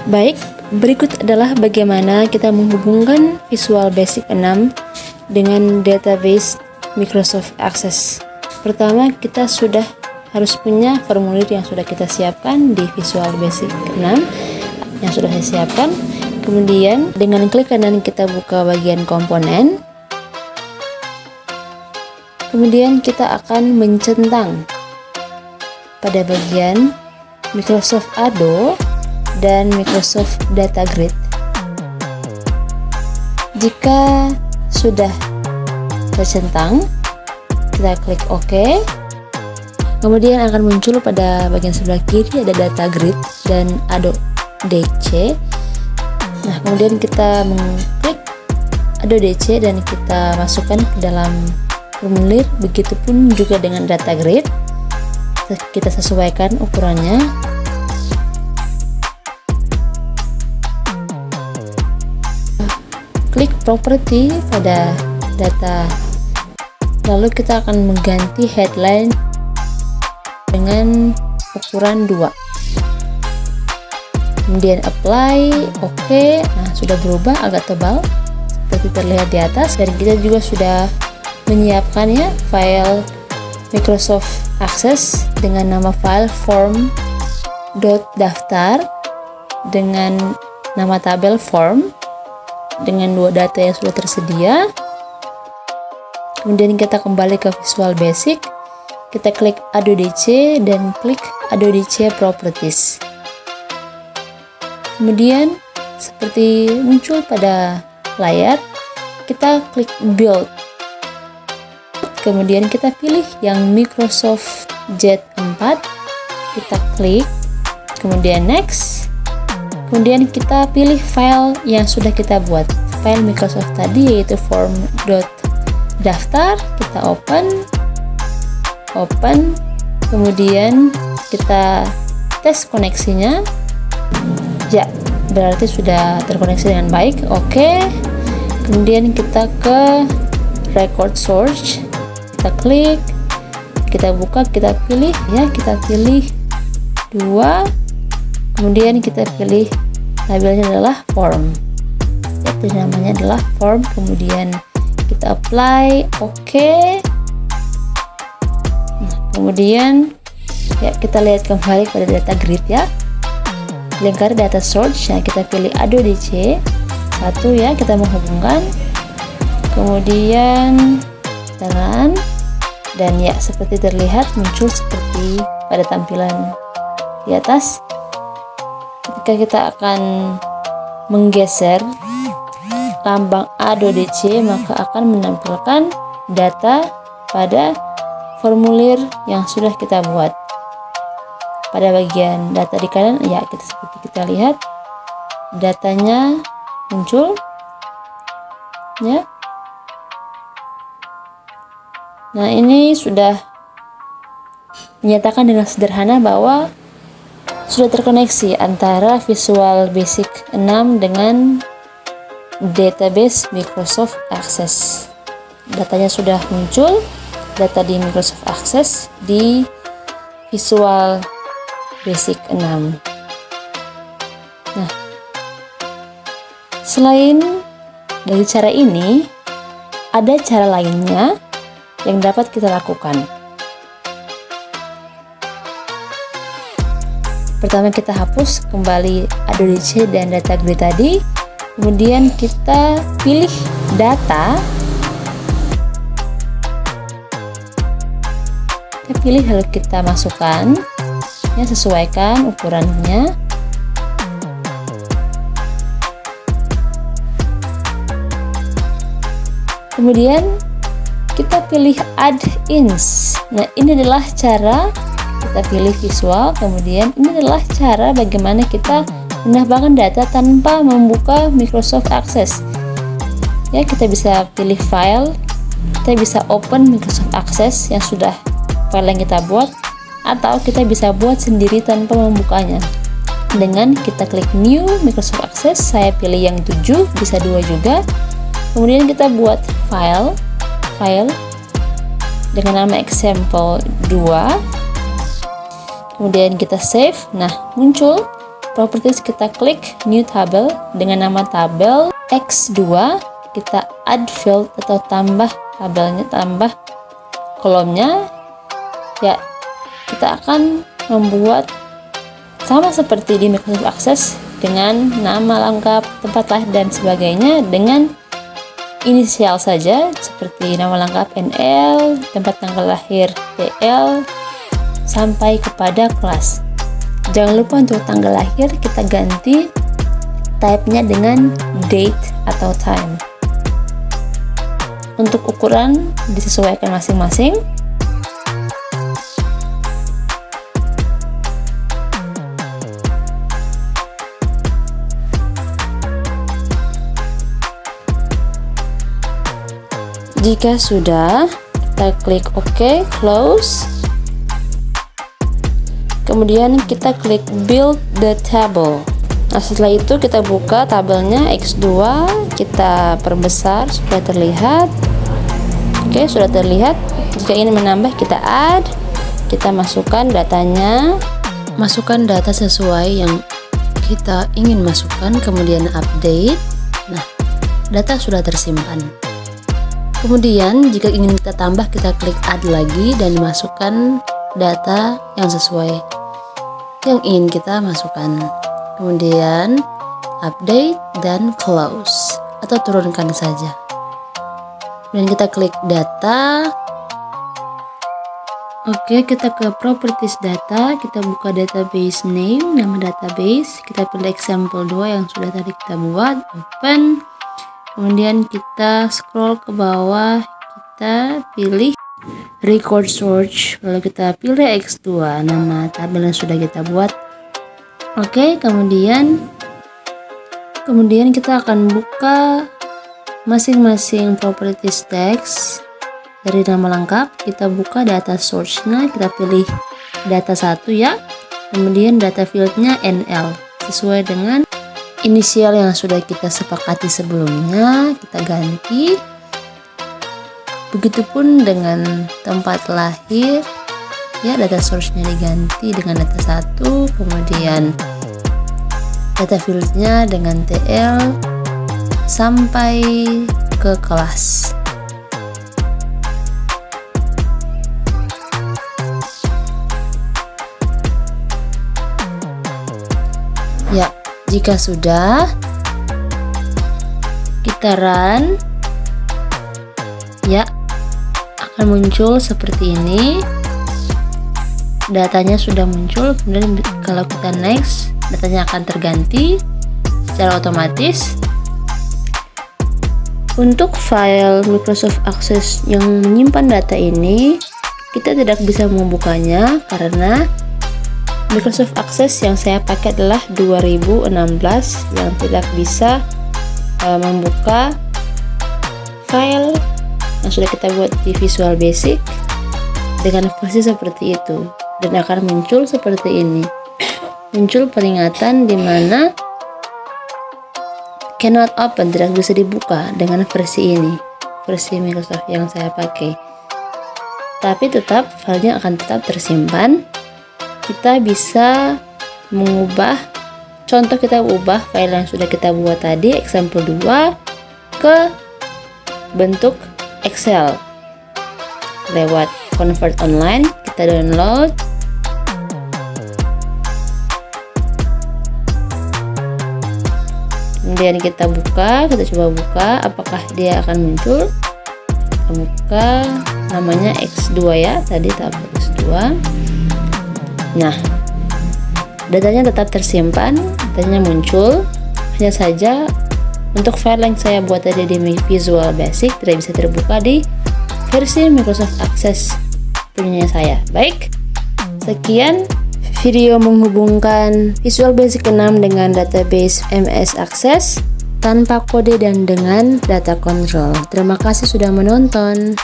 Baik, berikut adalah bagaimana kita menghubungkan Visual Basic 6 dengan database Microsoft Access. Pertama, kita sudah harus punya formulir yang sudah kita siapkan di Visual Basic 6 yang sudah saya siapkan. Kemudian dengan klik kanan kita buka bagian komponen. Kemudian kita akan mencentang pada bagian Microsoft Ado dan Microsoft Data Grid. Jika sudah tercentang, kita klik OK. Kemudian akan muncul pada bagian sebelah kiri ada Data Grid dan Ado DC. Nah, kemudian kita mengklik Ado DC dan kita masukkan ke dalam formulir. Begitupun juga dengan Data Grid. Kita sesuaikan ukurannya. Klik property pada data, lalu kita akan mengganti headline dengan ukuran 2. Kemudian apply, OK. Nah, sudah berubah agak tebal seperti terlihat di atas. Dan kita juga sudah menyiapkannya file Microsoft Access dengan nama file form.daftar dengan nama tabel form dengan 2 data yang sudah tersedia. Kemudian kita kembali ke Visual Basic, kita klik Ado DC dan klik Ado DC Properties. Kemudian seperti muncul pada layar, kita klik Build. Kemudian kita pilih yang Microsoft Z4, kita klik, kemudian Next. Kemudian kita pilih file yang sudah kita buat, file Microsoft tadi yaitu form.daftar. Kita open, kemudian kita tes koneksinya. Ya, berarti sudah terkoneksi dengan baik. Oke. Kemudian kita ke record source, kita klik, kita buka, kita pilih ya, kita pilih 2. Kemudian kita pilih tabelnya adalah form, yaitu namanya adalah form. Kemudian kita apply, OK. Nah, kemudian ya kita lihat kembali pada data grid ya, lingkar data source. Nah, kita pilih Ado DC 1 ya, kita menghubungkan. Kemudian jalan, dan ya seperti terlihat muncul seperti pada tampilan di atas. Ketika kita akan menggeser lambang Ado DC, maka akan menampilkan data pada formulir yang sudah kita buat. Pada bagian data di kanan, ya seperti kita lihat datanya muncul ya. Nah, ini sudah menyatakan dengan sederhana bahwa sudah terkoneksi antara Visual Basic 6 dengan database Microsoft Access. Datanya sudah muncul, data di Microsoft Access di Visual Basic 6. Nah, selain dari cara ini, ada cara lainnya yang dapat kita lakukan. Pertama, kita hapus kembali Ado DC dan data grid tadi. Kemudian kita pilih data, kita pilih lalu kita masukkan ya, sesuaikan ukurannya. Kemudian kita pilih add-ins. Nah, ini adalah cara kita pilih visual. Kemudian ini adalah cara bagaimana kita menambahkan data tanpa membuka Microsoft Access ya. Kita bisa pilih file, kita bisa open Microsoft Access yang sudah file yang kita buat, atau kita bisa buat sendiri tanpa membukanya dengan kita klik new Microsoft Access. Saya pilih yang 7, bisa 2 juga. Kemudian kita buat file dengan nama example 2. Kemudian kita save. Nah, muncul properties kita klik new table dengan nama tabel X2, kita add field atau tambah tabelnya, tambah kolomnya. Ya, kita akan membuat sama seperti di Microsoft Access dengan nama lengkap, tempat lahir dan sebagainya dengan inisial saja seperti nama lengkap NL, tempat tanggal lahir TL, sampai kepada kelas. Jangan lupa untuk tanggal lahir kita ganti type-nya dengan date atau time. Untuk ukuran disesuaikan masing-masing. Jika sudah, kita klik OK, close. Kemudian kita klik build the table. Nah, setelah itu kita buka tabelnya X2, kita perbesar supaya terlihat. Oke, sudah terlihat. Jika ingin menambah, kita add, kita masukkan datanya, masukkan data sesuai yang kita ingin masukkan, kemudian update. Nah, data sudah tersimpan. Kemudian jika ingin kita tambah, kita klik add lagi dan masukkan data yang sesuai yang ingin kita masukkan. Kemudian update dan close atau turunkan saja. Dan kita klik data. Oke, kita ke properties data, kita buka database name, nama database, kita pilih example 2 yang sudah tadi kita buat, open. Kemudian kita scroll ke bawah, kita pilih record search, lalu kita pilih X2, nama tabel yang sudah kita buat. Oke, kemudian kita akan buka masing-masing properties text dari nama lengkap. Kita buka data source-nya, kita pilih data 1 ya, kemudian data field-nya NL sesuai dengan inisial yang sudah kita sepakati sebelumnya, kita ganti. Begitupun dengan tempat lahir ya, data source-nya diganti dengan data 1, kemudian data field-nya dengan TL sampai ke kelas. Ya, jika sudah, kita run, ya, akan muncul seperti ini. Datanya sudah muncul, kemudian kalau kita next, datanya akan terganti secara otomatis. Untuk file Microsoft Access yang menyimpan data ini, kita tidak bisa membukanya karena Microsoft Access yang saya pakai adalah 2016 yang tidak bisa membuka file yang sudah kita buat di Visual Basic dengan versi seperti itu, dan akan muncul seperti ini, muncul peringatan di mana cannot open, tidak bisa dibuka dengan versi ini, versi Microsoft yang saya pakai. Tapi tetap filenya akan tetap tersimpan. Kita bisa mengubah, contoh kita ubah file yang sudah kita buat tadi, example 2, ke bentuk Excel lewat convert online. Kita download, kemudian kita buka, kita coba buka apakah dia akan muncul. Kita buka, namanya X2 ya, tadi tabel X2. Nah, datanya tetap tersimpan, datanya muncul. Hanya saja untuk file yang saya buat tadi di Visual Basic tidak bisa terbuka di versi Microsoft Access punya saya. Baik, sekian video menghubungkan Visual Basic 6 dengan database MS Access tanpa kode dan dengan data control. Terima kasih sudah menonton.